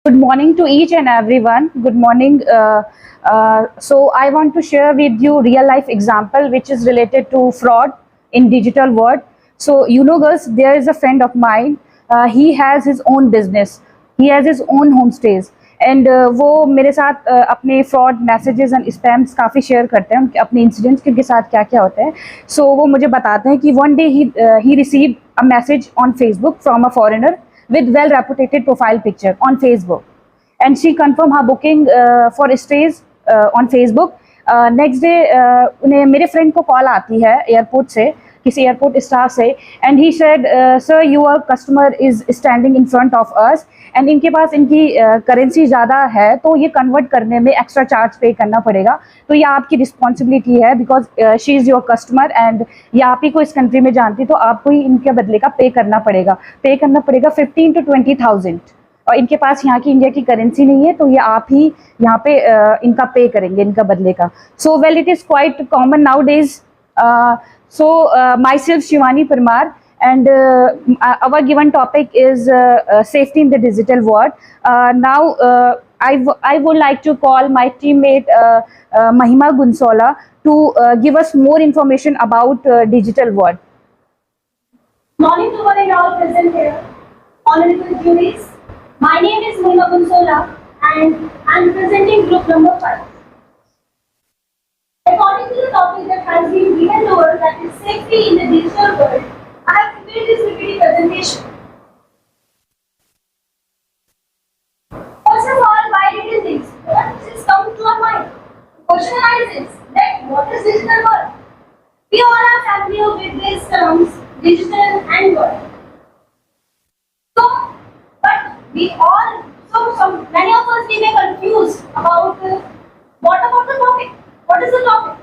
Good morning to each and everyone. Good morning. So I want to share with you real life example which is related to fraud in digital world. So girls, there is a friend of mine. He has his own business. He has his own homestays. And वो मेरे साथ अपने fraud messages and spams काफ़ी share करते हैं उनके अपने incidents के साथ क्या क्या होते हैं. सो वो मुझे बताते हैं कि one day he receive a message on Facebook from a foreigner with well reputed profile picture on Facebook, and she confirmed her booking for stays on Facebook. Next day उन्हें मेरे फ्रेंड को कॉल आती है airport से, किसी airport staff से, and he said sir your customer is standing in front of us, and इनके पास इनकी करेंसी ज़्यादा है तो ये कन्वर्ट करने में एक्स्ट्रा चार्ज पे करना पड़ेगा, तो ये आपकी रिस्पॉन्सिबिलिटी है because she is your customer and ये आप ही को इस कंट्री में जानती, तो आपको ही इनके बदले का पे करना पड़ेगा 15,000 to 20,000, और इनके पास यहाँ की इंडिया की करेंसी नहीं है तो ये आप ही यहाँ पे इनका पे करेंगे इनका बदले का. So well it is quite common now days. So myself Shivani Parmar, and our given topic is safety in the digital world. Now I would like to call my teammate Mahima Gunsola to give us more information about digital world. Morning to one and all present here. Honorable juries, my name is Mahima Gunsola and I am presenting group number 5. According to the topic that has been given over, that is safety in the digital world, I have prepared this PPT presentation. First of all, why did this? What has come to our mind? The question arises that what is digital world? We all are familiar with these terms, digital and world. So, but we all, many of us we may confused about what about the topic? What is the topic?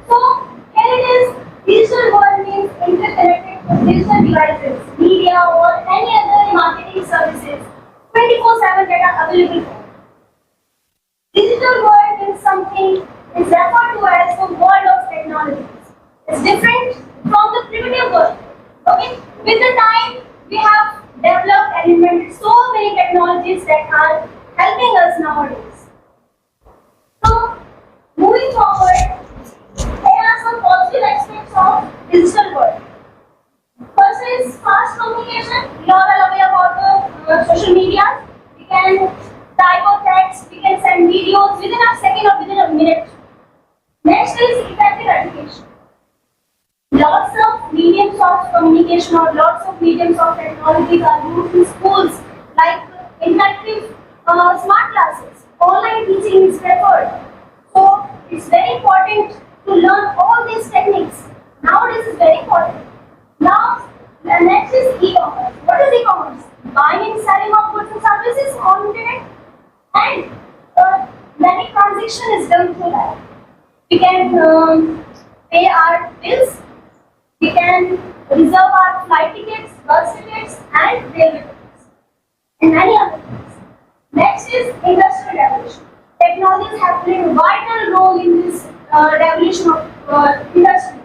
So, here it is, digital world means interconnected digital devices, media or any other marketing services 24/7 that are available for. Digital world is something is referred to as the world of technologies. It's different from the primitive world. Okay? With the time, we have developed and invented so many technologies that are helping us nowadays. So, moving forward, there are some positive aspects of digital world. First is fast communication. We all are aware about the social media. We can type or text, we can send videos within a second or within a minute. Next is effective education. Lots of mediums of communication or lots of mediums of technology are used in schools, like interactive smart classes. Online teaching is preferred. So it's very important to learn all these techniques. Nowadays is very important. Now, the next is e-commerce. What is e-commerce? Buying and selling of goods and services on internet, and many transaction is done through that. We can pay our bills. We can reserve our flight tickets, bus tickets, and railway tickets, and many other things. Next is industrial revolution. Technologies have played a vital role in this revolution of industries.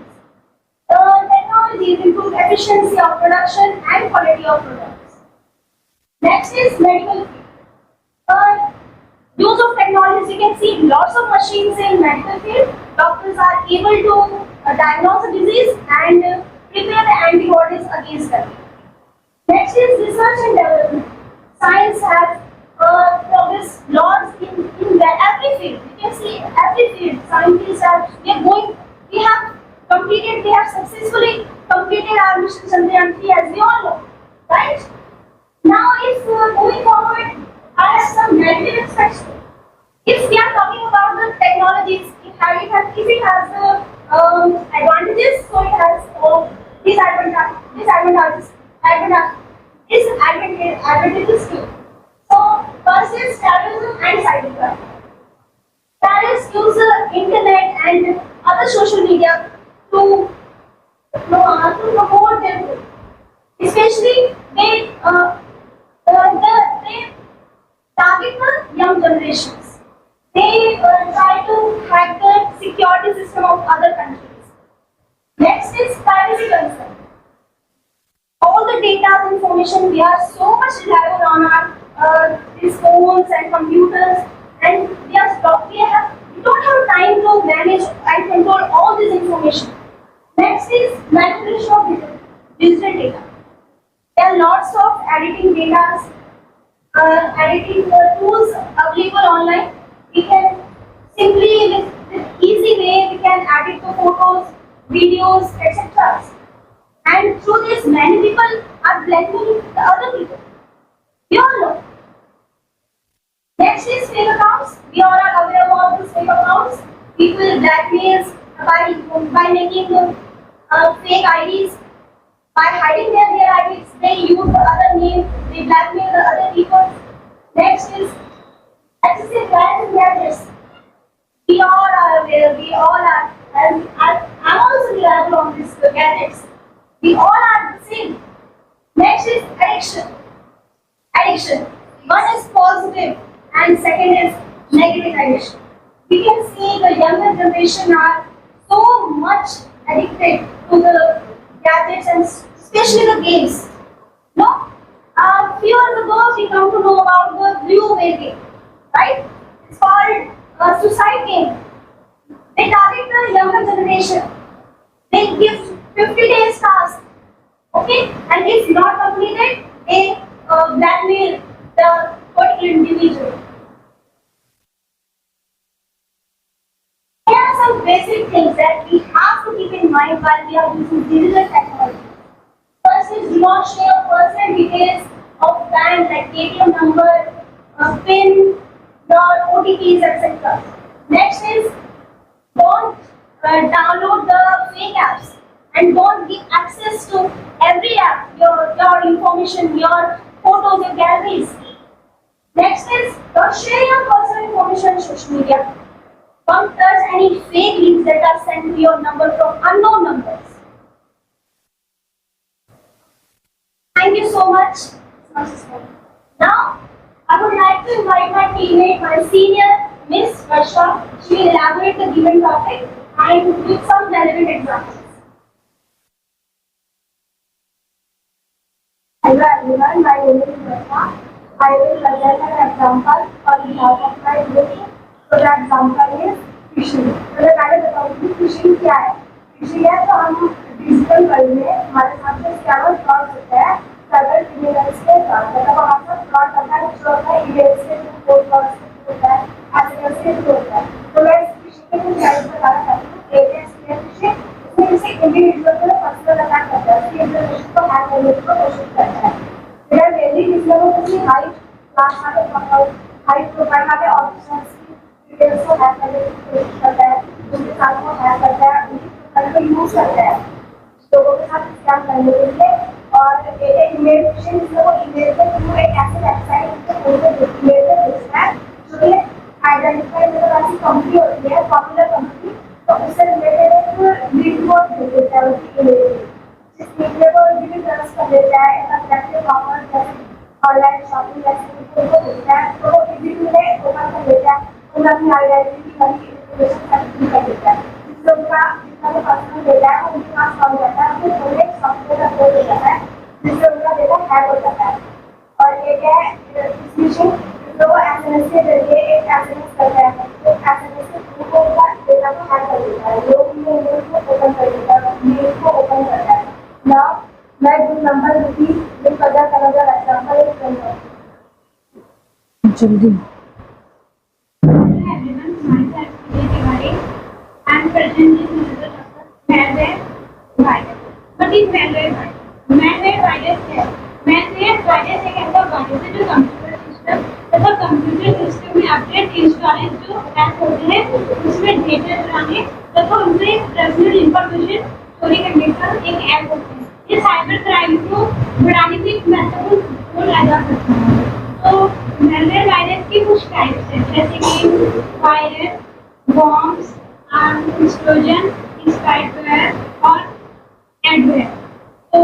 Technologies improve efficiency of production and quality of products. Next is medical field. Use of technologies, you can see lots of machines in medical field. Doctors are able to diagnose a disease and prepare the antibodies against them. Next is research and development. Science has progress lots in every field. You can see every field. Scientists are we have successfully completed our mission Chandrayaan-3 as we all know, right? Now, if moving forward, I have some negative aspects. If we are talking about the technologies, if it has advantages, so it has disadvantages too. So, first is terrorism and cybercrime. Terrorists use internet and other social media to promote their good. Especially, they target the young generations. They try to hack the security system of other countries. Next is privacy concern. All the data and information, we are so much reliable on our these phones and computers, and we don't have time to manage and control all this information. Next is manipulation of digital data. There are lots of editing data, editing tools available online. We can simply, with easy way, we can edit the photos, videos, etc. And through this, many people are blackmailing the other people. We all know. Next is fake accounts. We all are aware of these fake accounts. People blackmails by making fake IDs, by hiding their IDs. They use the other name. They blackmail the other people. Next is excessive plans and gadgets. We all are aware. We all are, and I'm also reliable on these gadgets. We all are the same. Next is addiction. Addiction. One is positive and second is negative addiction. We can see the younger generation are so much addicted to the gadgets and especially the games. No? Few years ago we come to know about the blue whale game, right? It's called suicide game. They target the younger generation. They give 50 days task, okay? And if not completed, they blackmail the particular individual. Here are some basic things that we have to keep in mind while we are using digital technology. First is do not share personal details of bank like ATM number, PIN, your OTPs, etc. Next is don't download the fake apps and don't give access to every app, your information, your photos, your galleries. Next is don't share your personal information on social media. Don't touch any fake links that are sent to your number from unknown numbers. Thank you so much. Now, I would like to invite my teammate, my senior, Miss Varsha. She will elaborate the given topic and give some relevant examples. Hello everyone, my name is Varsha. I will present an example on behalf of my group. So the example is phishing. तो मैं पहले बताऊंगी phishing क्या है. phishing है तो हम digital world में हमारे साथ में स्कैमर फ्रॉड होता है. साइबर क्रिमिनल्स के साथ मतलब हमारे साथ फ्रॉड करता है जो होता है ईमेल से कोड से होता है एसएमएस से होता है. तो मैं इस phishing के कुछ टाइप्स बताना चाहती हूँ. एक है phishing. इसमें किसी इंडिविजुअल को पर्सनल अटैक करता है. उसकी इंफॉर्मेशन को हैक करने की कोशिश करता है. मेरा मेनली किसी को किसी हाई क्लास वाले हाई प्रोफाइल वाले ऑफिसर्स की डिटेल्स को हैक करने की कोशिश करता है. उनके साथ को हैक करता है. उनकी प्रोफाइल को यूज करता है लोगों के साथ स्कैम करने के लिए. और एक ईमेल फिशिंग जिसमें वो ईमेल पे थ्रू एक ऐसी वेबसाइट उनके फोन पे ईमेल पे भेजता है जो कि आइडेंटिफाई मतलब ऐसी कंपनी होती है पॉपुलर कंपनी. तो उससे रिलेटेड एक लिंक को भेज देता है उसकी ईमेल पे. जिस लिंक पे वो भी ट्रस्ट कर देता है अट्रैक्टिव ऑफर जैसे ऑनलाइन शॉपिंग जैसे उनको भेजता है. तो वो इजीली उन्हें ओपन कर देता है. उन्हें अपनी आइडेंटिटी वाली इन्फॉर्मेशन सर्च कर देता है. जिससे उनका जितना भी पर्सनल डेटा है वो उनके पास पहुंच जाता है. फिर उन्हें सॉफ्टवेयर अपलोड हो जाता है जिससे उनका डेटा हैक हो जाता है. और एक है फिशिंग जो एसएमएस के जरिए एक एसएमएस करता है. तो एसएमएस के थ्रू वो उनका डेटा को हैक कर देता है. लोग उनके ईमेल को ओपन कर देता है. मेल को ओपन करता है. नाउ मैं गुड नंबर दूंगी with further another example is confirm. जल्दी. Everyone, myself Vijay Tiwari. I am present in another chapter, malware virus. What is malware virus? Malware virus है. Malware virus एक ऐसा virus है जो कंप्यूटर सिस्टम तथा computer system में update इंस्टॉलेज जो app होते हैं उसमें डेटा चुराने तथा उनसे पर्सनल इंफॉर्मेशन चोरी करने का एक ऐप होता है. ये साइबर क्राइम को बढ़ाने में एक महत्वपूर्ण रोल अदा करता है. तो malware वायरस की कुछ टाइप्स हैं जैसे कि वायरस, बॉम्ब्स, ट्रोजन, स्पाइवेयर और एडवेयर. तो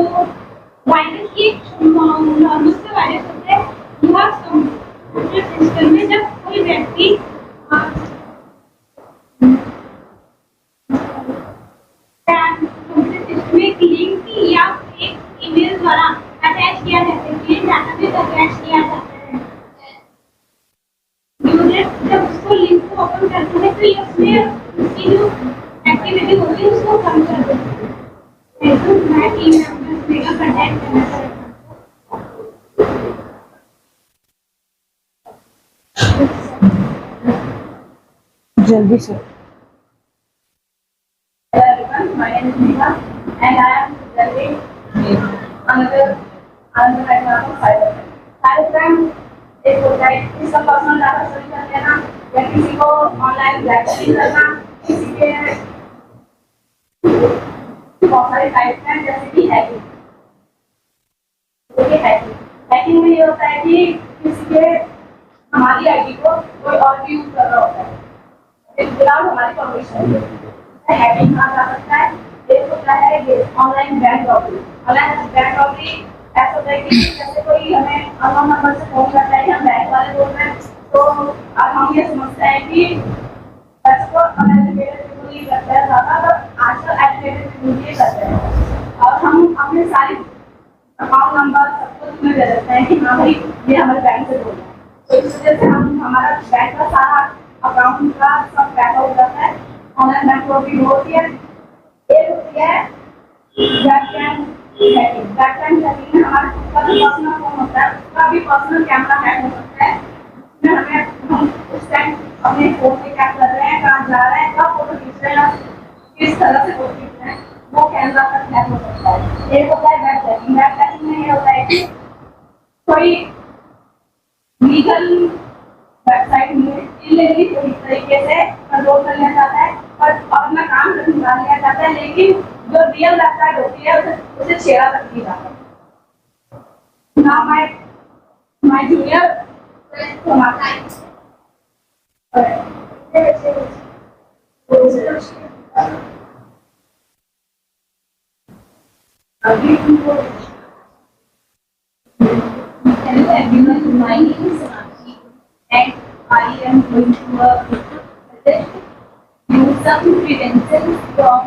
वायरस की नॉर्मल से वायरस होते हैं. यह कंप्यूटर सिस्टम में जब कोई व्यक्ति कंप्यूटर सिस्टम में एक लिंक या एक ईमेल द्वारा अटैच किया जाता है. डेटाबेस अटैच किया जाता है कम करते हैं तो ये उसमें उसकी जो एक्टिविटी होती है उसको कम कर देते हैं। तो मैं टीम मेंबर्स का कंटेंट करना चाहती हूँ। जल्दी से। Hello everyone, my name is Neha and I am presenting another example of cybercrime. Cybercrime एक होता है किसी का पर्सनल डाटा चोरी कर लेना या किसी को ऑनलाइन ब्लैकमेल करना, किसी के बहुत सारे टाइप्स हैं जैसे कि हैकिंग। देखिए हैकिंग में ये होता है कि किसी के हमारी आईडी को कोई और भी यूज कर रहा होता है विदाउट हमारी परमिशन। हैकिंग कहा जा सकता है। एक होता है ये online bank robbery. Online bank robbery ऐसा होता है कि जैसे कोई हमें अननोन नंबर से फोन करता है या बैंक वाले बोल रहे हैं तो अब हम ये समझते हैं कि वैसे तो अनएजुकेटेड पीपल ये करते हैं ज़्यादा, तो आजकल एजुकेटेड पीपल ये करते हैं और हम अपने सारी अकाउंट नंबर सब कुछ में दे देते हैं कि हाँ भाई ये हमारे बैंक से बोल रहे हैं। तो इस वजह से हम हमारा बैंक का सारा अकाउंट का सब बैक हो जाता है। ऑनलाइन बैंक रॉबरी होती है। एक होती है बैकएंड हैकिंग। बैकएंड हैकिंग में हमारा खुद का भी पर्सनल फोन होता है, उसका भी पर्सनल कैमरा हैक हो सकता है जिसमें हम उस टाइम अपने फोन से क्या कर रहे हैं, कहाँ जा रहे हैं, कब फोटो खींच रहे हैं, किस तरह से फोटो खींच रहे हैं, वो कैमरा का हैक हो सकता है। एक होता है वेब हैकिंग। वेब हैकिंग में ये होता है कि कोई लीगल वेबसाइट में इलीगली पूरी तरीके से कंट्रोल कर लिया जाता है और अपना काम निकाल लिया जाता है, लेकिन जो रियल वेबसाइट होती है उसे छेड़ा तक नहीं जाता। Now my junior friend from our time. Hello everyone, my name is Sonakshi and I am going to present you some credentials from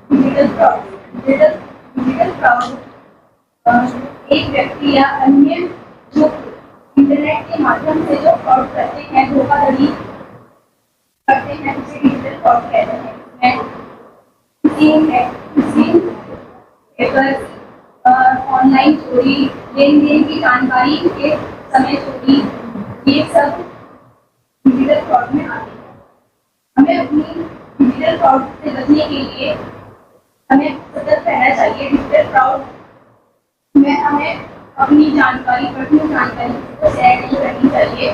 digital fraud. Digital fraud एक व्यक्ति या अन्य जो इंटरनेट के माध्यम से जो फ्रॉड करते हैं, धोखाधड़ी करते हैं, उसे डिजिटल फ्रॉड कहते हैं। ऑनलाइन चोरी, लेन देन की जानकारी के समय चोरी, ये सब डिजिटल फ्रॉड में आते हैं। हमें अपनी डिजिटल फ्रॉड से बचने के लिए हमें सतर्क रहना चाहिए। डिजिटल फ्रॉड में हमें अपनी जानकारी, पर्सनल जानकारी को शेयर नहीं करनी चाहिए।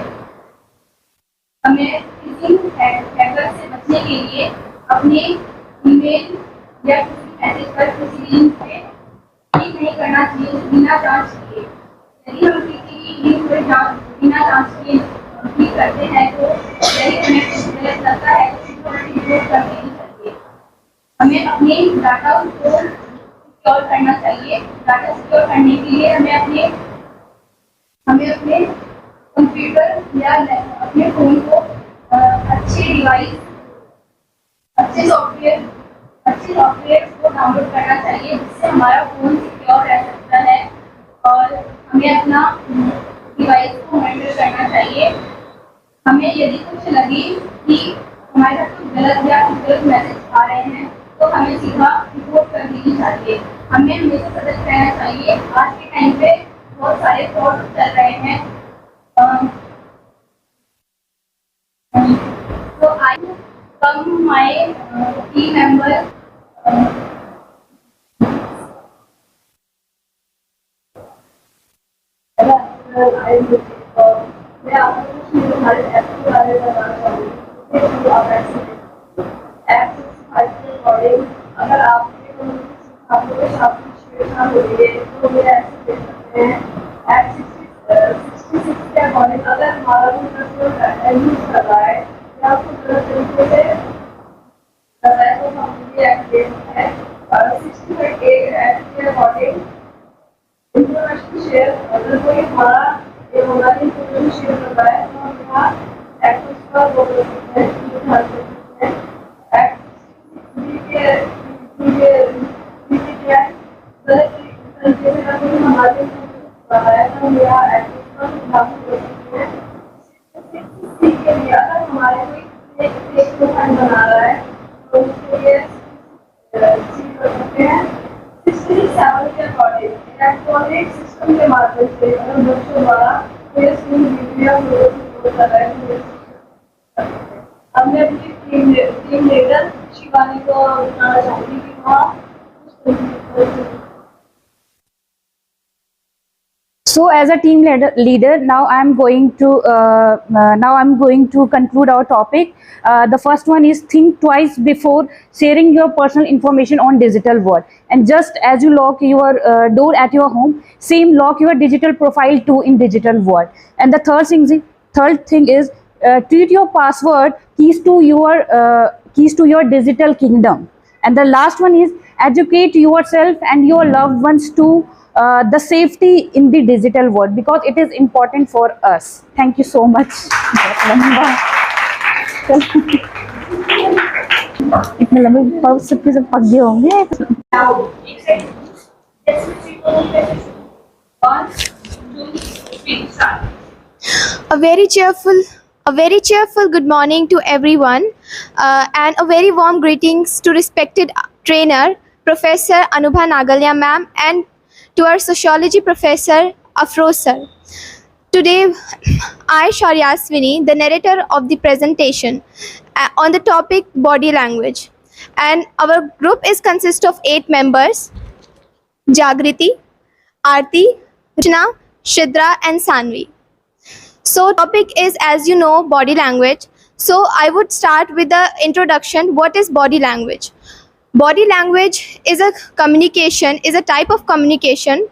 हमें किसी हैकर से बचने के लिए अपने ईमेल या किसी मैसेज पर किसी लिंक पे क्लिक नहीं करना चाहिए बिना जांच किए। यदि हम किसी लिंक पर बिना जांच किए क्लिक करते हैं तो यदि हमें कुछ गलत लगता है तो उसको रिपोर्ट कर देनी चाहिए। हमें अपने डाटा को सिक्योर करना चाहिए। डाटा सिक्योर करने के लिए हमें अपने कंप्यूटर या अपने फोन को अच्छे डिवाइस, अच्छे सॉफ्टवेयर को डाउनलोड करना चाहिए जिससे हमारा फोन सिक्योर रह सकता है और हमें अपना डिवाइस को मॉनिटर करना चाहिए। हमें यदि कुछ लगे कि हमारे साथ कुछ गलत या कुछ गलत मैसेज आ रहे हैं तो हमें सीधा रिपोर्ट कर देनी चाहिए। हमें हमेशा सतर्क रहना चाहिए। आज के टाइम पे बहुत सारे फ्रॉड चल रहे हैं। तो आई कम माय टीम मेंबर मैं आपको हमारे ऐप के बारे में बताना चाहूँगी। अगर आपको हो रही है तो मेरा ऐसे देख सकते हैं ऐप 66 के अकॉर्डिंग अगर हमारा यूज कर रहा है या आपको गलत तरीके से कर रहा है तो हम ये ऐप दे सकते हैं। और 60 ऐप के अकॉर्डिंग इंफॉर्मेशन शेयर, अगर कोई हमारा ये ऑनलाइन इंफॉर्मेशन शेयर कर रहा है तो हम यहाँ एक्सेस का वो कर सकते हैं, ध्यान कर सकते हैं। गलत तरीके से अगर हमारे है तो हम यहाँ एक्सेस का लागू कर सकते हैं। के लिए अगर हमारे कोई एक प्रोफाइल बना रहा है तो उसके लिए सीख कर सकते हैं 67 के अकॉर्डिंग इलेक्ट्रॉनिक सिस्टम के माध्यम से अगर बच्चों द्वारा कोई स्कूल वीडियो कर रहे हैं। अब मैं अपनी टीम लीडर शिवानी को बताना चाहूंगी कि वहाँ So as a team leader, now I'm going to conclude our topic. The first one is think twice before sharing your personal information on digital world. And just as you lock your door at your home, same lock your digital profile too in digital world. And the third thing is treat your password keys to your digital kingdom. And the last one is educate yourself and your loved ones to the safety in the digital world because it is important for us. Thank you so much. इतने लंबे पग सब पक गए होंगे। A very cheerful good morning to everyone, and a very warm greetings to respected trainer, Professor Anubha Nagalya ma'am, and to our sociology professor, Afroz sir. Today, I, Sharyaswini, the narrator of the presentation on the topic body language. And our group is consist of 8 members, Jagriti, Aarti, Rachna, Shidra and Sanvi. So topic is, as you know, body language. So I would start with the introduction. What is body language? Body language is a type of communication.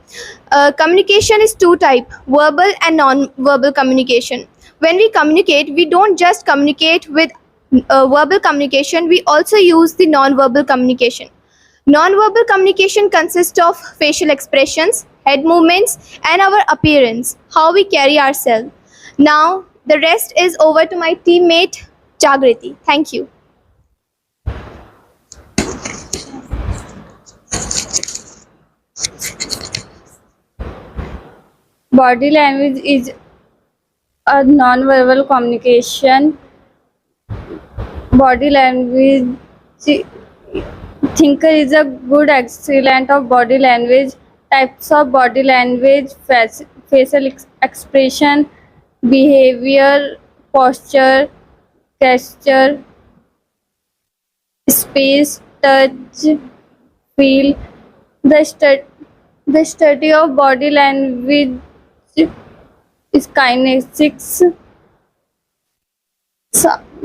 Communication is 2 types, verbal and non-verbal communication. When we communicate, we don't just communicate with verbal communication, we also use the non-verbal communication. Non-verbal communication consists of facial expressions, head movements, and our appearance, how we carry ourselves. Now, the rest is over to my teammate, Jagriti. Thank you. Body language is a non-verbal communication. Body language, thinker is a good excellent of body language. Types of body language: facial expression, behavior, posture, gesture, space, touch, feel. The study of body language is kinesics,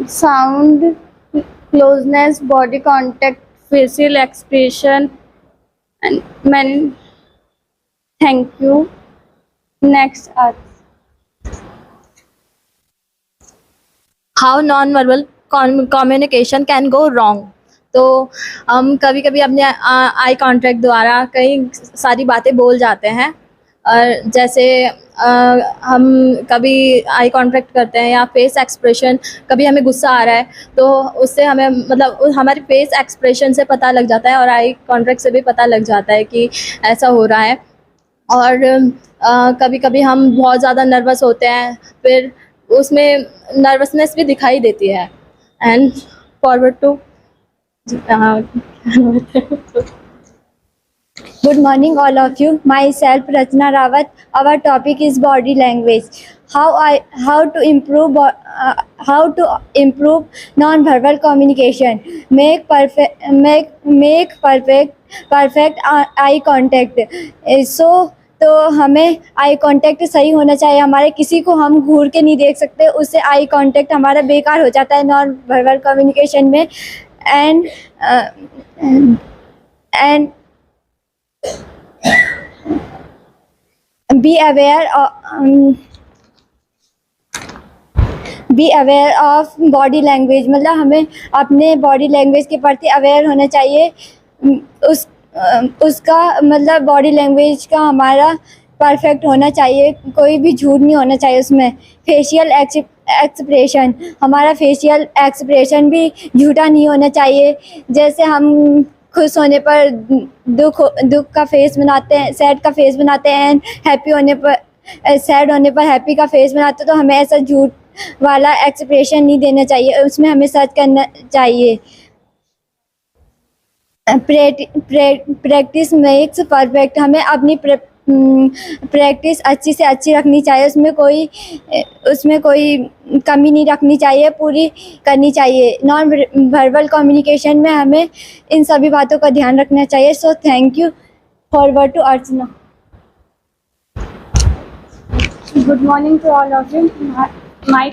sound, closeness, body contact, facial expression, and many. Thank you. Next, how non verbal communication can go wrong. तो हम कभी कभी अपने eye contact द्वारा कई सारी बातें बोल जाते हैं, और जैसे हम कभी आई कांटेक्ट करते हैं या फेस एक्सप्रेशन, कभी हमें गुस्सा आ रहा है तो उससे हमें मतलब हमारे फेस एक्सप्रेशन से पता लग जाता है और आई कांटेक्ट से भी पता लग जाता है कि ऐसा हो रहा है। और कभी कभी हम बहुत ज़्यादा नर्वस होते हैं, फिर उसमें नर्वसनेस भी दिखाई देती है। And forward to Good morning, all of you. Myself, Rachna Rawat. Our topic is body language. How to improve non-verbal communication. Make perfect eye contact. तो हमें आई कांटेक्ट सही होना चाहिए। हमारे किसी को हम घूर के नहीं देख सकते, उससे आई कांटेक्ट हमारा बेकार हो जाता है नॉन वर्बल कम्युनिकेशन में। And be aware of body language, मतलब हमें अपने बॉडी लैंग्वेज के प्रति अवेयर होना चाहिए। उसका मतलब बॉडी लैंग्वेज का हमारा परफेक्ट होना चाहिए, कोई भी झूठ नहीं होना चाहिए उसमें। फेशियल एक्सप्रेशन, हमारा फेशियल एक्सप्रेशन भी झूठा नहीं होना चाहिए। जैसे हम खुश होने पर दुख का फेस बनाते हैं, सैड का फेस बनाते हैं, हैप्पी होने पर सैड होने पर हैप्पी का फेस बनाते हैं, तो हमें ऐसा वाला एक्सप्रेशन नहीं देना चाहिए, उसमें हमें सर्च करना चाहिए। Practice makes perfect. हमें अपनी प्रैक्टिस अच्छी से अच्छी रखनी चाहिए, उसमें कोई कमी नहीं रखनी चाहिए, पूरी करनी चाहिए। नॉन वर्बल कम्युनिकेशन में हमें इन सभी बातों का ध्यान रखना चाहिए। So thank you. Forward to Archana. Good morning to all of you. My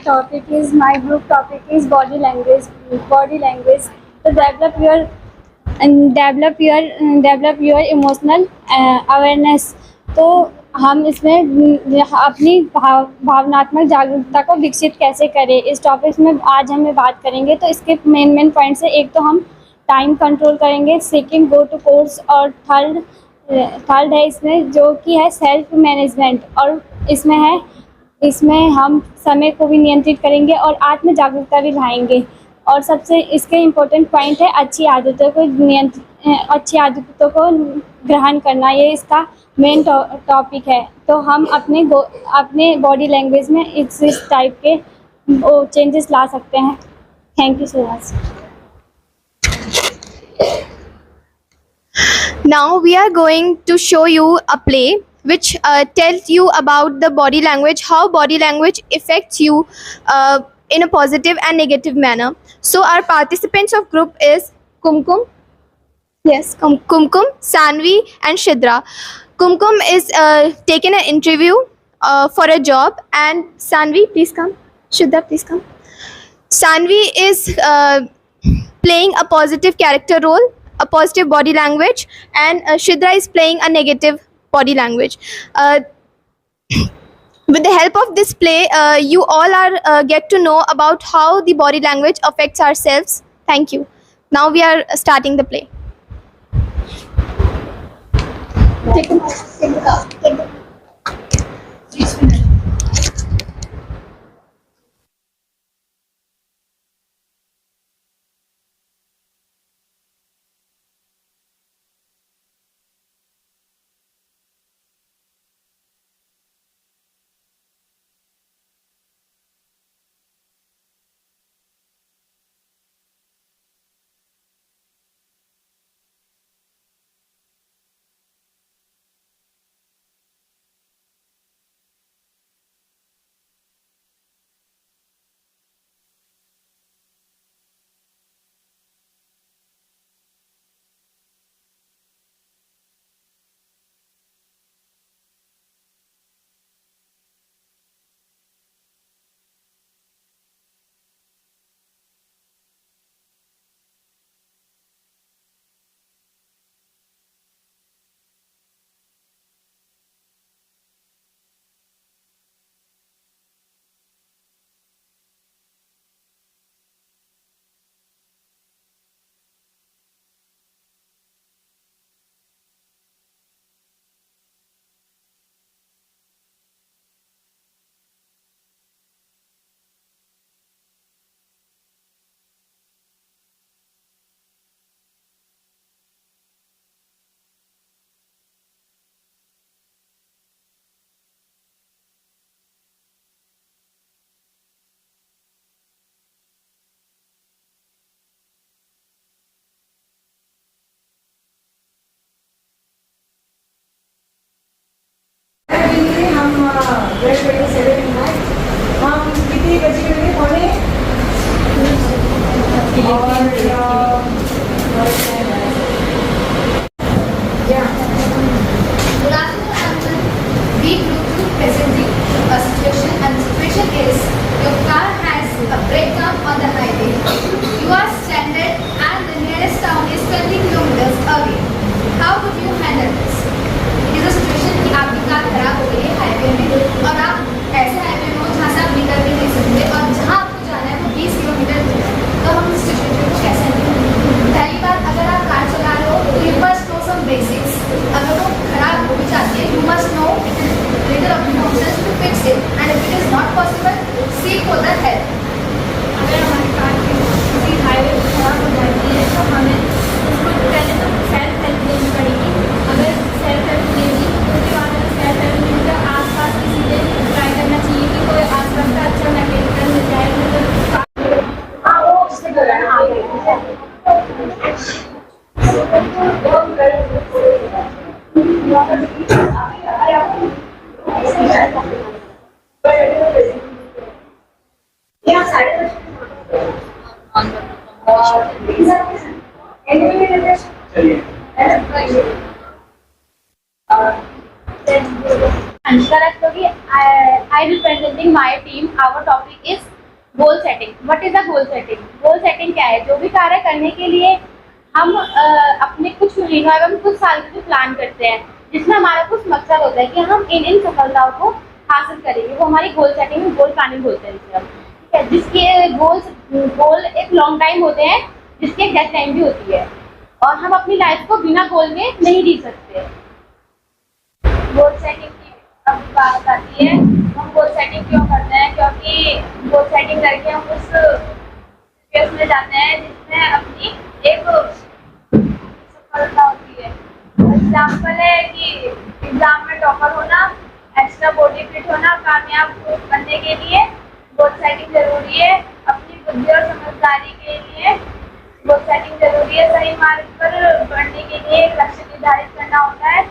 group topic is body language. Body language. To develop your emotional awareness. तो हम इसमें अपनी भावनात्मक जागरूकता को विकसित कैसे करें, इस टॉपिक में आज हमें बात करेंगे। तो इसके मेन पॉइंट्स है, एक तो हम टाइम कंट्रोल करेंगे, सेकंड गो टू कोर्स, और थर्ड है इसमें जो कि है सेल्फ मैनेजमेंट, और इसमें हम समय को भी नियंत्रित करेंगे और आत्म जागरूकता भी लाएंगे। और सबसे इसके इम्पोर्टेंट पॉइंट है अच्छी आदतों को ग्रहण करना, ये इसका मेन टॉपिक है। तो हम अपने बॉडी लैंग्वेज में इस टाइप के चेंजेस ला सकते हैं। Thank you so much. Now we are going to show you a play which tells you about the body language, how body language affects you in a positive and negative manner. So our participants of group is Kumkum, Sanvi and Shidra. Kumkum is taking an interview for a job, and Sanvi, please come. Shidra, please come. Sanvi is playing a positive character role, a positive body language, and Shidra is playing a negative body language. With the help of this play, you all are get to know about how the body language affects ourselves. Thank you. Now we are starting the play. Good afternoon, everyone. We go through presenting a situation, and the situation is your car has a breakdown on the highway. You are stranded and the nearest town is 20 kilometers away. How would you handle this? It is a situation कि आपकी car खराब हो गई है highway में, और आप ऐसे हाईवे में हो जहाँ से आप निकल भी नहीं सकते, और जहाँ आपको जाना है वो 20 किलोमीटर दूर है। तो हम इस सिचुएशन को कैसे representing my team, our topic is goal setting. What is the goal setting? Goal setting क्या है? जो भी कार्य करने के लिए हम अपने कुछ महीनों एवं कुछ साल के प्लान करते हैं, जिसमें हमारा कुछ मकसद होता है कि हम इन सफलताओं को हासिल करेंगे, वो हमारी गोल सेटिंग में गोल प्लानिंग बोलते हैं जिसे हम, ठीक है। जिसके गोल एक लॉन्ग टाइम होते हैं, जिसकी एक डेड टाइम भी होती है, और हम अपनी लाइफ को बिना गोल में नहीं जी सकते। गोल सेटिंग की अब बात आती है, हम गोल सेटिंग क्यों करते हैं? क्योंकि गोल सेटिंग करके हम उस स्पेस में जाते हैं जिसमें अपनी एक सफलता होती है। एग्जाम्पल है कि एग्जाम में टॉपर होना, एक्स्ट्रा बॉडी फिट होना, कामयाब बनने के लिए गोल सेटिंग जरूरी है। अपनी बुद्धि और समझदारी के लिए गोल सेटिंग जरूरी है। सही मार्ग पर बढ़ने के लिए एक लक्ष्य निर्धारित करना होता है,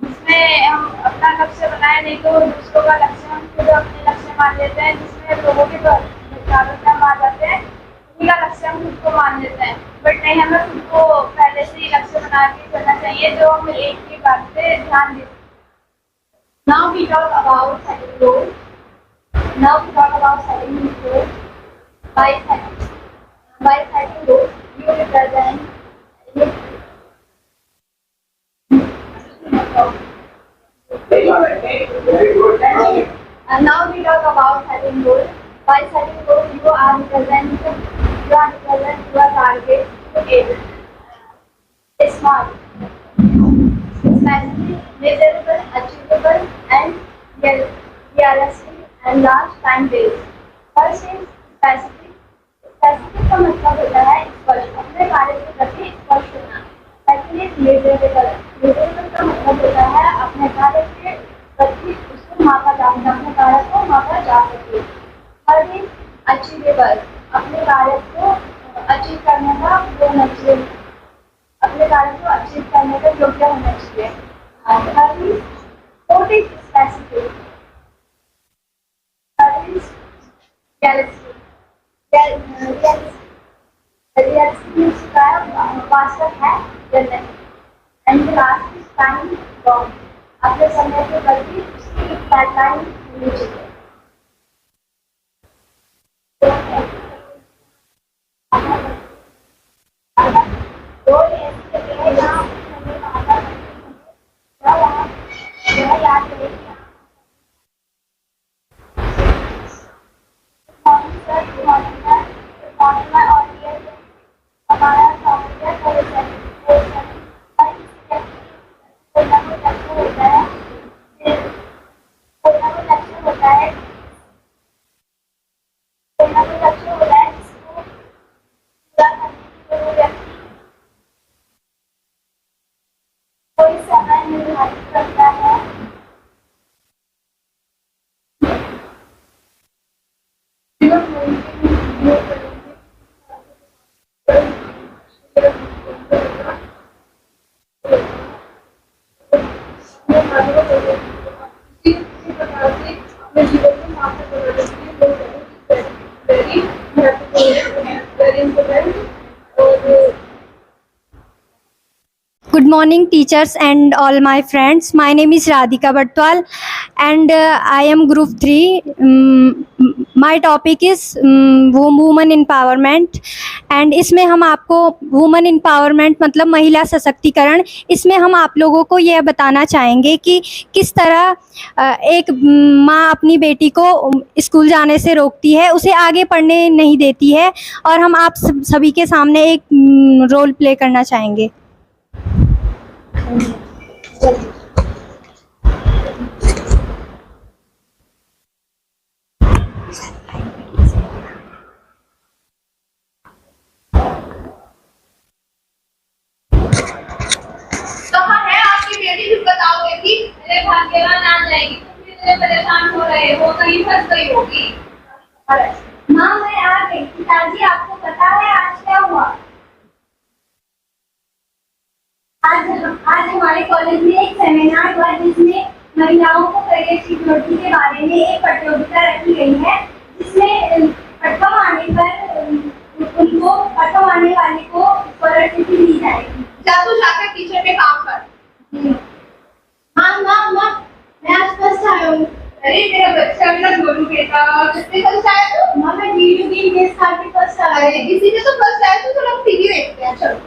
जिसमें हम अपना लक्ष्य बनाए, नहीं तो दूसरों का लक्ष्य हम खुद अपने लक्ष्य मान लेते हैं, जिसमें लोगों के जागरूकता हम आ जाते हैं, उनका लक्ष्य हम खुद को मान लेते हैं। बट नहीं, हमें खुद को पहले से ही लक्ष्य बना के चलना चाहिए, जो हम एक ही बात पे ध्यान दें। Now we talk about setting goals. Now we talk about setting goals. By setting goals, you represent and now we talk about setting goals. By setting goals, you are represent your target to aim. Smart, specific, measurable, achievable, and realistic, and last time based. First is specific. Specific का मतलब होता है स्पष्ट, अपने कार्य के प्रति स्पष्ट होना। Second is measurable. मेजरेबल का मतलब होता है अपने कार्य के प्रति उसको मापा जा सके, अपने कार्य को मापा जा सके। Third is achievable. अपने कार्य को अचीव करने का होना चाहिए, अपने कार्य को अचीव करने का योग्य होना चाहिए। Third is fourth is specific. Third is realistic. वास्तव है या नहीं। And last is time bound. अपने समय के प्रति उसकी एक डेडलाइन होनी चाहिए। गोल ऐसी जगह है जहाँ हमें बाधा यह याद रहे कि हमारा सॉफ्टवेयर कोई ना कोई लक्ष्य होता है, कोई ना कोई लक्ष्य होता है, कोई ना कोई लक्ष्य होता है जिसको पूरा करने के लिए वो व्यक्ति कोई समय निर्धारित करता है। Good morning, teachers and all my friends. My name is Radhika Bartwal and I am group 3. My topic is woman empowerment and इसमें हम आपको woman empowerment मतलब महिला सशक्तिकरण, इसमें हम आप लोगों को यह बताना चाहेंगे कि किस तरह एक माँ अपनी बेटी को स्कूल जाने से रोकती है, उसे आगे पढ़ने नहीं देती है, और हम आप सभी के सामने एक रोल प्ले करना चाहेंगे। कहाँ है आपकी बेटी? फिर बताओगे कि मेरे भाग्यवान आ जाएगी, तुम इतने परेशान हो रहे हो, कहीं फंस गई होगी। माँ मैं आ गई। पिताजी आपको पता है आज क्या हुआ? आज हमारे कॉलेज में एक सेमिनार हुआ जिसमें महिलाओं को करियर सिक्योरिटी के बारे में एक प्रतियोगिता रखी गई है, जिसमें प्रथम आने वाले को स्कॉलरशिप दी जाएगी। जा तू जाकर टीचर पे काम कर। माँ मैं आज फर्स्ट आया हूँ। अरे मेरा बच्चा भी ना गोलू बेटा ये इस साल की फर्स्ट आ अरे किसी ने तो फर्स्ट आया तो चलो हम टीवी देखते हैं चलो।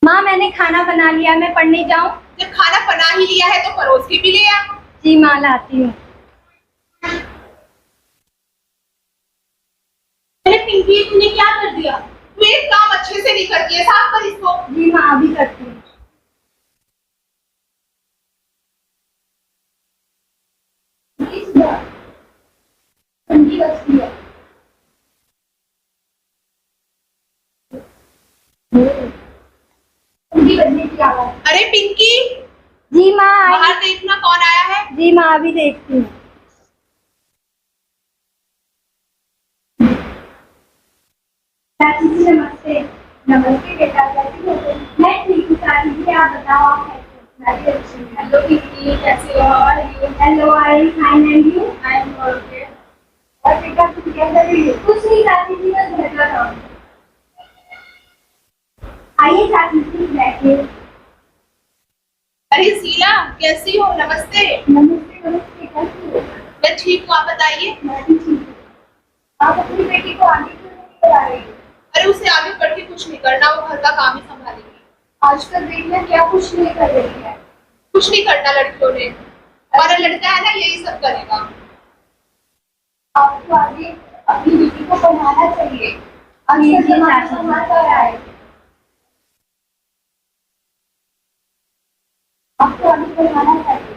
माँ मैंने खाना बना लिया, मैं पढ़ने जाऊँ? जब खाना बना ही लिया है तो परोस के भी ले आ। जी माँ लाती हूँ। अरे पिंकी तूने क्या कर दिया? तू एक काम अच्छे से नहीं करती है, साफ कर इसको। जी माँ अभी करती हूँ। ठंडी लगती है। ठंडी बजने की आवाज। अरे पिंकी जी माँ बाहर देखना कौन आया है। जी माँ अभी देखती हूँ। चाची जी नमस्ते। नमस्ते बेटा, कैसी हो तुम? मैं ठीक हूँ चाची जी, आप बताओ आप कैसे हो? मैं भी अच्छी हूँ। हेलो पिंकी, कैसे हो? और you? Hello I am fine and you? I am okay. और बेटा तुम क्या कर रही हो? कुछ नहीं चाची जी, बस घर का काम। आइए चाची जी बैठिए। अरे शीला कैसी हो? नमस्ते। नमस्ते नमस्ते, कैसी हो? मैं ठीक हूँ, आप बताइए। मैं भी ठीक हूँ। आप अपनी बेटी को आगे क्यों नहीं पढ़ा रही हो? अरे उसे आगे बढ़ के कुछ नहीं करना, वो घर का काम ही संभालेगी। आजकल बेटियां क्या कुछ नहीं कर रही है। कुछ नहीं करना लड़कियों ने, हमारा लड़का है ना यही सब करेगा। आपको आगे अपनी बेटी को पढ़ाना चाहिए। आजकल जमाना समाज आ रहा है। आपको आगे पढ़ाना चाहिए।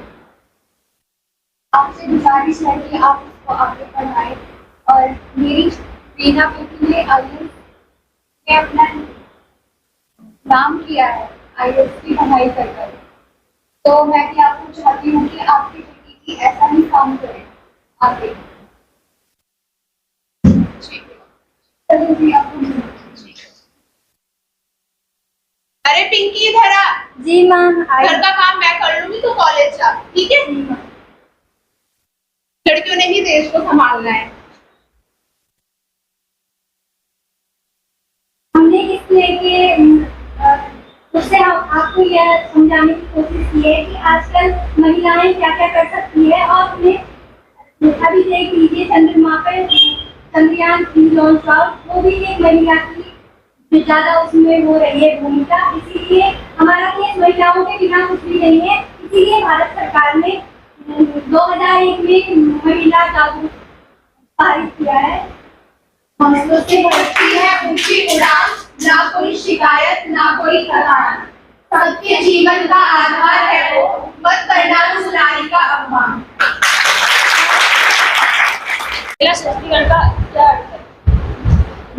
आपसे गुजारिश है कि आप उसको आगे पढ़ाएं। और मेरी रीना बेटी ने IAS में अपना नाम किया है, IAS की पढ़ाई कर कर। तो मैं भी आपको चाहती हूँ कि आपकी बेटी की ऐसा ही काम करें आगे। ठीक है। चलिए जी आपको। अरे पिंकी इधर आ। जी माँ घर का काम मैं कर लूंगी, तो कॉलेज जा, ठीक है? लड़कियों ने ही देश को संभालना है। हमने इसलिए उससे आपको यह समझाने की कोशिश की है कि आजकल महिलाएं क्या क्या कर सकती है। और उन्हें अभी देख लीजिए चंद्रमा पर चंद्रयान 3 लॉन्च हुआ, वो भी एक महिला की ज्यादा उसमें हो रही है भूमिका। इसीलिए हमारा देश महिलाओं के बिना कुछ भी नहीं है। इसीलिए भारत सरकार ने 2001 में महिला जागरूक पारित किया है। हौसलों से बढ़ती है ऊंची उड़ान, ना कोई शिकायत ना कोई थकान। सबके जीवन का आधार है वो, मत करना उस नारी का अपमान। महिला सशक्तिकरण का क्या अर्थ है?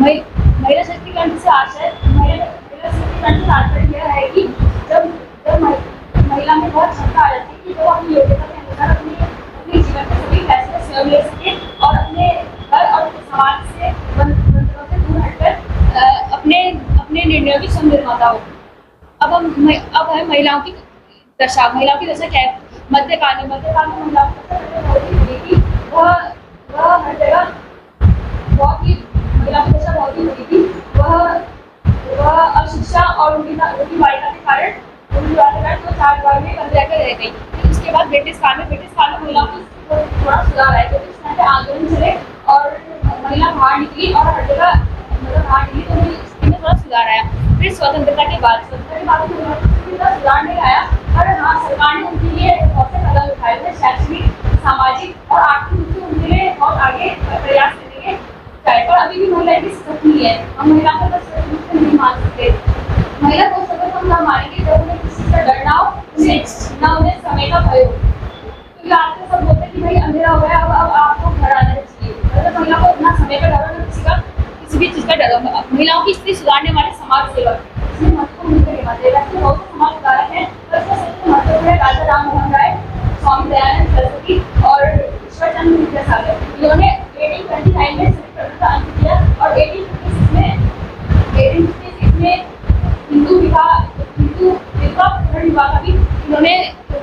महिला सशक्तिकरण से आशय महिला सशक्तिकरण से तात्पर्य यह है कि जब महिला में बहुत क्षमता आ जाती है कि वो अपनी योग्यता के अनुसार अपने जीवन के सभी फैसले स्वयं ले सके और अपने घर और समाज से बंधनों से दूर हटकर अपने निर्णयों की स्वयं निर्माता हो। अब है महिलाओं की दशा क्या है? मध्यकाल में महिलाओं की दशा बहुत ही बुरी थी। वह हर जगह बहुत ही महिलाओं की दशा बहुत ही बुरी थी। वह अशिक्षा और उनकी बालिका के कारण वो 4 दीवार में बंद रहकर रह गई। फिर उसके बाद ब्रिटिश काल में महिलाओं की थोड़ा सुधार आया, क्योंकि इस तरह के आंदोलन चले और महिला बाहर निकली और हर जगह बाहर निकली, तो उन्हें इसमें थोड़ा सुधार आया। फिर स्वतंत्रता के बाद सुधार नहीं आया, पर हाँ सरकार ने उनके लिए बहुत से कदम उठाए थे। शैक्षणिक, सामाजिक और आर्थिक रूप से उनके लिए बहुत आगे प्रयास करेंगे। पर अभी भी महिलाएं भी सशक्त नहीं है। हम महिलाओं को बस नहीं मान सकते। महिला को सशक्त हम ना मानेंगे जब उन्हें किसी से डर ना हो, उन्हें समय का भय हो। क्योंकि आजकल सब बोलते हैं कि भाई अंधेरा हो गया, अब आपको घर आना चाहिए। अगर महिला को इतना समय का डर हो, किसी भी चीज़ का डर हो। महिलाओं की स्थिति सुधारने वाले समाज सेवक इसमें महत्वपूर्ण भूमिका निभाते हैं। वैसे बहुत से समाज सुधारक हैं, पर इसमें सबसे महत्वपूर्ण है राजा राम मोहन राय, स्वामी दयानंद सरस्वती और ईश्वरचंद्र विद्यासागर। इन्होंने 1829 में संयुक्त प्रथा का अंत किया और 1856 में हिंदू विवाह का भी इन्होंने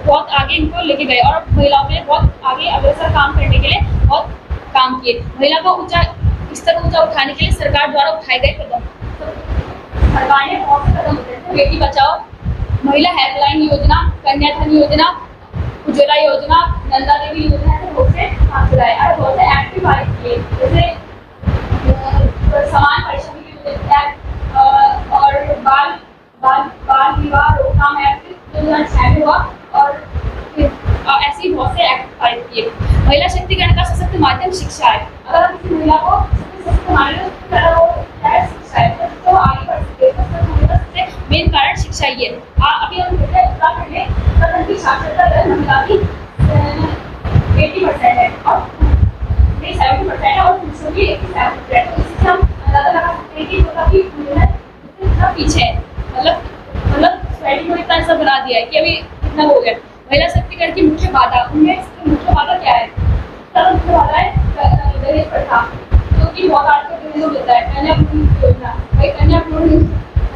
बहुत आगे इनको लेके गए और महिलाओं में बहुत आगे अग्रसर काम करने के लिए बहुत काम किए। महिला को ऊंचा उठाने के लिए सरकार द्वारा उठाए गए कदम, सरकार ने बहुत से कदम उठाए थे। बेटी बचाओ महिला हेल्पलाइन योजना, कन्या धन योजना, उज्ज्वला योजना, नंदा देवी योजना, ऐसे बहुत से काम चलाए और बहुत से एक्ट भी पारित किए, जैसे समान परिश्रम की एक्ट और बाल बाल बाल विवाह रोकथाम एक्ट 2006 में हुआ और ऐसे ही बहुत से एक्ट पारित किए। महिला शक्तिकरण का सशक्त माध्यम शिक्षा है। अगर हम किसी महिला को सशक्त माने तो शिक्षा है, तो आगे बढ़ सकते हैं। सबसे मेन कारण शिक्षा ही है। अभी हम देखते हैं उत्तराखंड में उत्तराखंड की साक्षरता दर महिला की 80% है और 70% है और पुरुषों की 87% है। तो इससे हम अंदाजा लगा सकते हैं कि काफी महिला पीछे है। मतलब सोसाइटी को इतना ऐसा बना दिया है कि अभी इतना हो गया। महिला शक्तिकरण की मुख्य बाधा, उनमें मुख्य बाधा क्या है? सबसे मुख्य बाधा है दहेज प्रथा, जो कि बहुत आजकल देखने को मिलता है। कन्या भ्रूण योजना, कन्या भ्रूण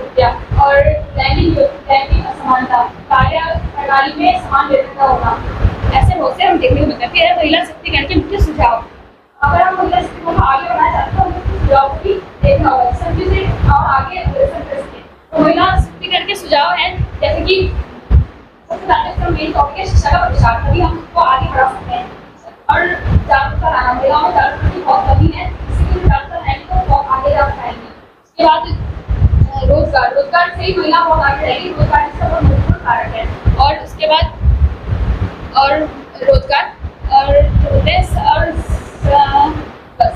हत्या और लैंगिक असमानता, कार्य प्रणाली में समान वेतन का होना, ऐसे बहुत से हम देखने को मिलते हैं। फिर महिला शक्तिकरण के मुख्य सुझाव। अगर हम महिला शक्तिकरण को आगे बढ़ाना चाहते हैं तो हमें सुझाव को भी देखना होगा, सभी से और आगे अग्रसर कर सकें। तो महिला शक्तिकरण के सुझाव हैं जैसे कि सबसे पहले मेन टॉपिक है शिक्षा का प्रसार, तभी हम उसको आगे बढ़ा सकते हैं और जागरूकता लाना। महिलाओं में जागरूकता की बहुत कमी है, इसीलिए जागरूकता लाएंगे तो बहुत आगे जा पाएंगे। उसके बाद रोजगार से ही महिला बहुत आगे रहेगी। रोजगार इसका बहुत महत्वपूर्ण कारक है। और उसके बाद और रोजगार और और बस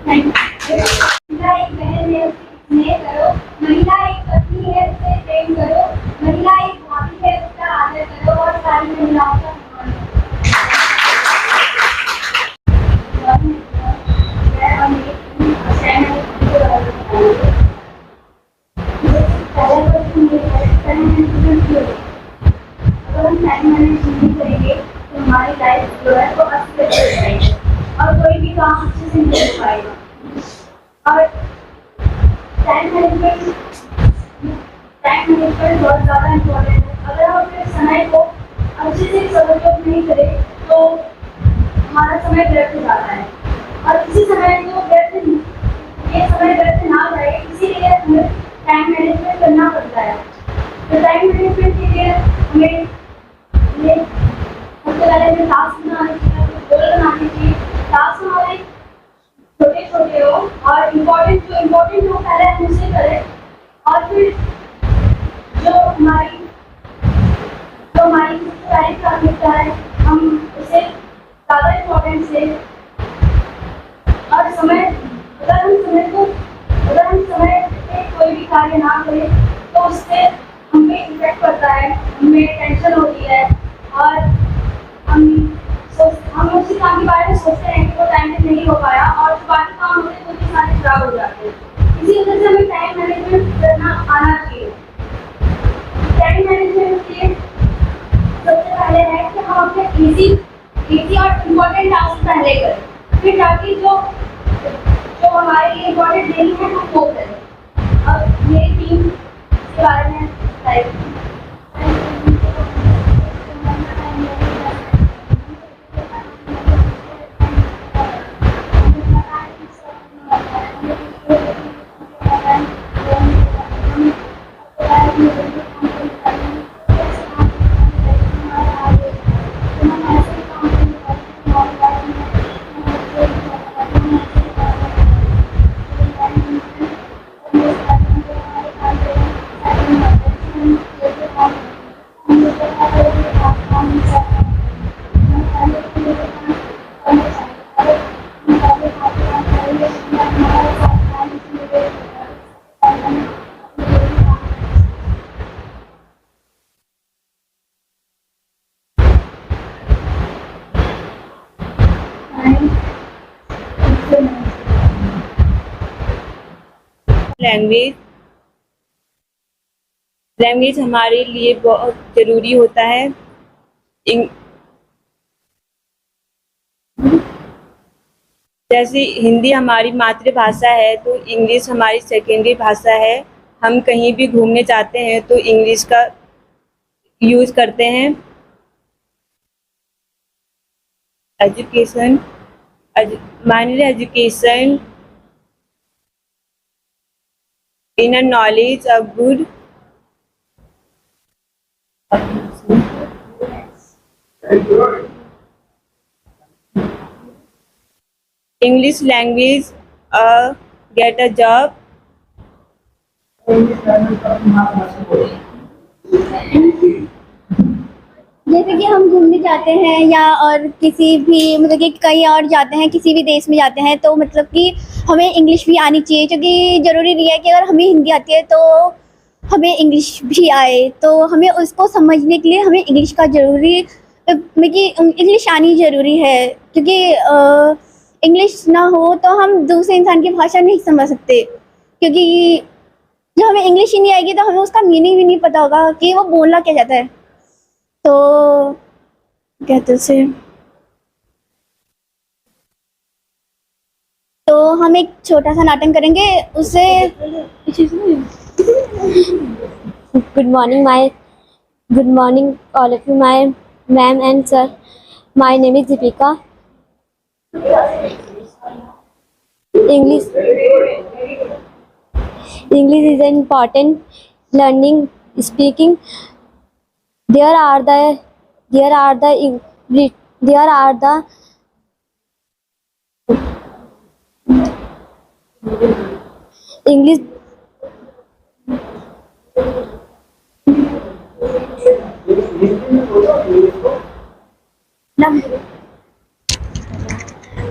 थैंक यू। महिला एक बहन है, उसकी स्नेह करो। महिला एक पत्नी है, उससे प्रेम करो। महिला एक भाभी है, उसका आदर करो और सारी महिलाओं का सम्मान करो। अगर हम टाइम मैनेजमेंट नहीं करेंगे तो हमारी लाइफ जो है वो अच्छे से हो जाएगी और कोई भी काम अच्छे से नहीं हो पाएगा। और टाइम मैनेजमेंट बहुत ज़्यादा इम्पोर्टेंट है। अगर हम अपने समय को अच्छे से सदुपयोग नहीं करें तो हमारा समय व्यर्थ हो जाता है और इसी समय को ये समय व्यर्थ ना जाए, इसीलिए हमें टाइम मैनेजमेंट करना पड़ता है। तो टाइम मैनेजमेंट के लिए हमें सबसे पहले हमें टास्क बनाने चाहिए, गोल बनाने चाहिए। टास्क हमारे छोटे छोटे हो और इम्पोर्टेंट हो पहले हम उसे करें और फिर जो हमारी सारी प्राथमिकता है हम उसे ज़्यादा इम्पोर्टेंट से और अगर हम समय पे कोई भी कार्य ना करें तो उससे हमें इफेक्ट पड़ता है, हमें टेंशन होती है और हम उसी काम के बारे में सोचते हैं कि वो टाइम पे नहीं हो पाया और जो बाकी काम होते हैं वो भी सारे खराब हो जाते हैं। इसी वजह से हमें टाइम मैनेजमेंट करना आना चाहिए। टाइम मैनेजमेंट के लिए सबसे पहले है कि हम अपने इजी और इम्पोर्टेंट टास्क पहले करें, फिर जाके जो हमारे लिए इम्पोर्टेंट नहीं है हम वो करें। अब मेरी टीम के बारे में लैंग्वेज हमारे लिए बहुत ज़रूरी होता है। जैसे हिंदी हमारी मातृभाषा है तो इंग्लिश हमारी सेकेंडरी भाषा है। हम कहीं भी घूमने जाते हैं तो इंग्लिश का यूज़ करते हैं। Education inner knowledge of good English language, get a job. जैसे कि हम घूमने जाते हैं या और किसी भी मतलब कि कहीं और जाते हैं, किसी भी देश में जाते हैं, तो मतलब कि हमें इंग्लिश भी आनी चाहिए, क्योंकि ज़रूरी नहीं है कि अगर हमें हिंदी आती है तो हमें इंग्लिश भी आए। तो हमें उसको समझने के लिए हमें इंग्लिश का ज़रूरी मतलब कि इंग्लिश आनी ज़रूरी है, क्योंकि इंग्लिश ना हो तो हम दूसरे इंसान की भाषा नहीं समझ सकते, क्योंकि जब हमें इंग्लिश ही नहीं आएगी तो हमें उसका मीनिंग भी नहीं पता होगा कि वो बोलना क्या चाहता है। तो कहते से तो हम एक छोटा सा नाटक करेंगे, उससे Good morning, all of you, my ma'am and sir. My name is Deepika. English is an important learning, speaking. There are the English.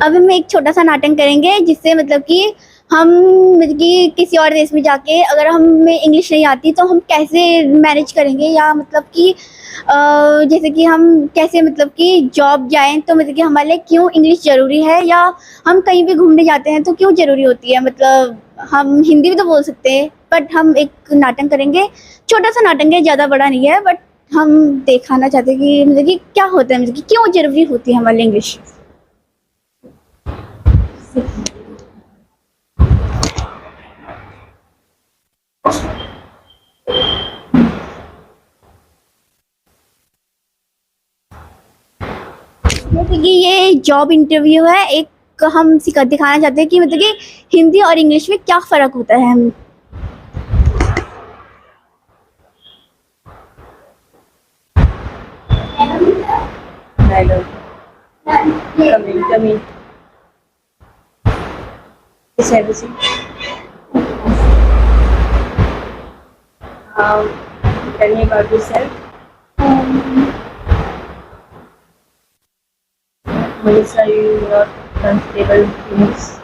अब हम एक छोटा सा नाटक करेंगे, जिससे मतलब कि हम मतलब कि किसी और देश में जाके अगर हमें इंग्लिश नहीं आती तो हम कैसे मैनेज करेंगे, या मतलब कि जैसे कि हम कैसे मतलब कि जॉब जाएं तो मतलब कि हमारे लिए क्यों इंग्लिश ज़रूरी है, या हम कहीं भी घूमने जाते हैं तो क्यों ज़रूरी होती है। मतलब हम हिंदी भी तो बोल सकते हैं, बट हम एक नाटक करेंगे, छोटा सा नाटक है, ज़्यादा बड़ा नहीं है, बट हम दिखाना चाहते हैं कि मतलब कि क्या होता है, मतलब कि क्यों ज़रूरी होती है हमारे लिए इंग्लिश। जैसे कि ये जॉब इंटरव्यू है, एक हम दिखाना चाहते हैं कि मतलब कि हिंदी और इंग्लिश में क्या फ़र्क होता है। हम Come in. Please have a seat. Tell me about yourself. Melissa, you not comfortable in this?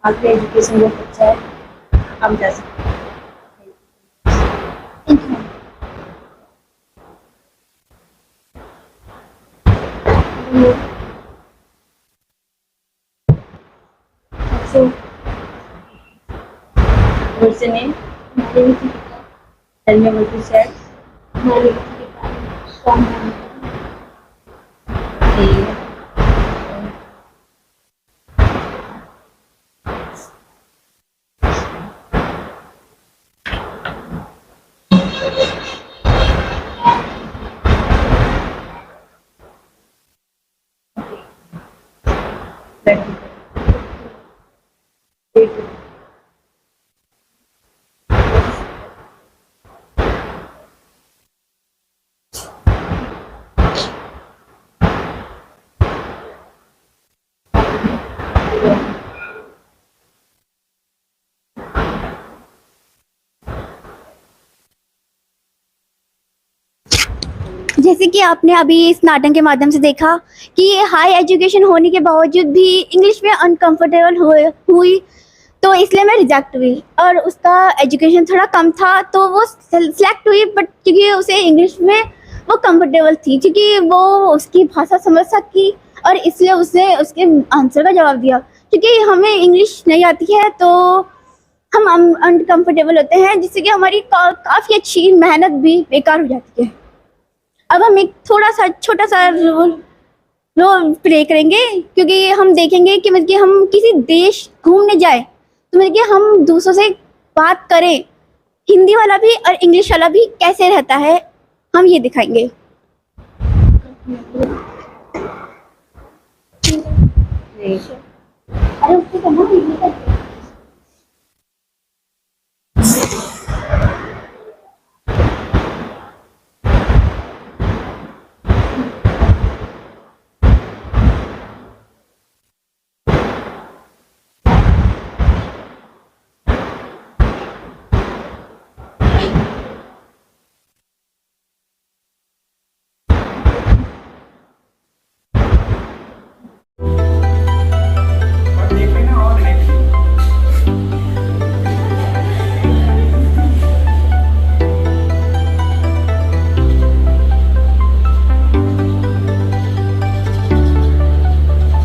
आपका एजुकेशन बहुत अच्छा है, आप जा सकते हैं। So, what's your name? Tell me what you said. Okay. Thank you. जैसे कि आपने अभी इस नाटक के माध्यम से देखा कि ये हाई एजुकेशन होने के बावजूद भी इंग्लिश में अनकंफर्टेबल हुई, तो इसलिए मैं रिजेक्ट हुई, और उसका एजुकेशन थोड़ा कम था तो वो सेलेक्ट हुई, बट क्योंकि उसे इंग्लिश में वो कंफर्टेबल थी, क्योंकि वो उसकी भाषा समझ सकी, और इसलिए उसने उसके आंसर का जवाब दिया। क्योंकि हमें इंग्लिश नहीं आती है तो हम अनकंफर्टेबल होते हैं, जिससे कि हमारी काफ़ी अच्छी मेहनत भी बेकार हो जाती है। अब हम एक थोड़ा सा छोटा सा रोल प्ले करेंगे, क्योंकि हम देखेंगे कि मतलब कि हम किसी देश घूमने जाए तो मतलब कि हम दूसरों से बात करें, हिंदी वाला भी और इंग्लिश वाला भी कैसे रहता है, हम ये दिखाएंगे। अरे उसको करना,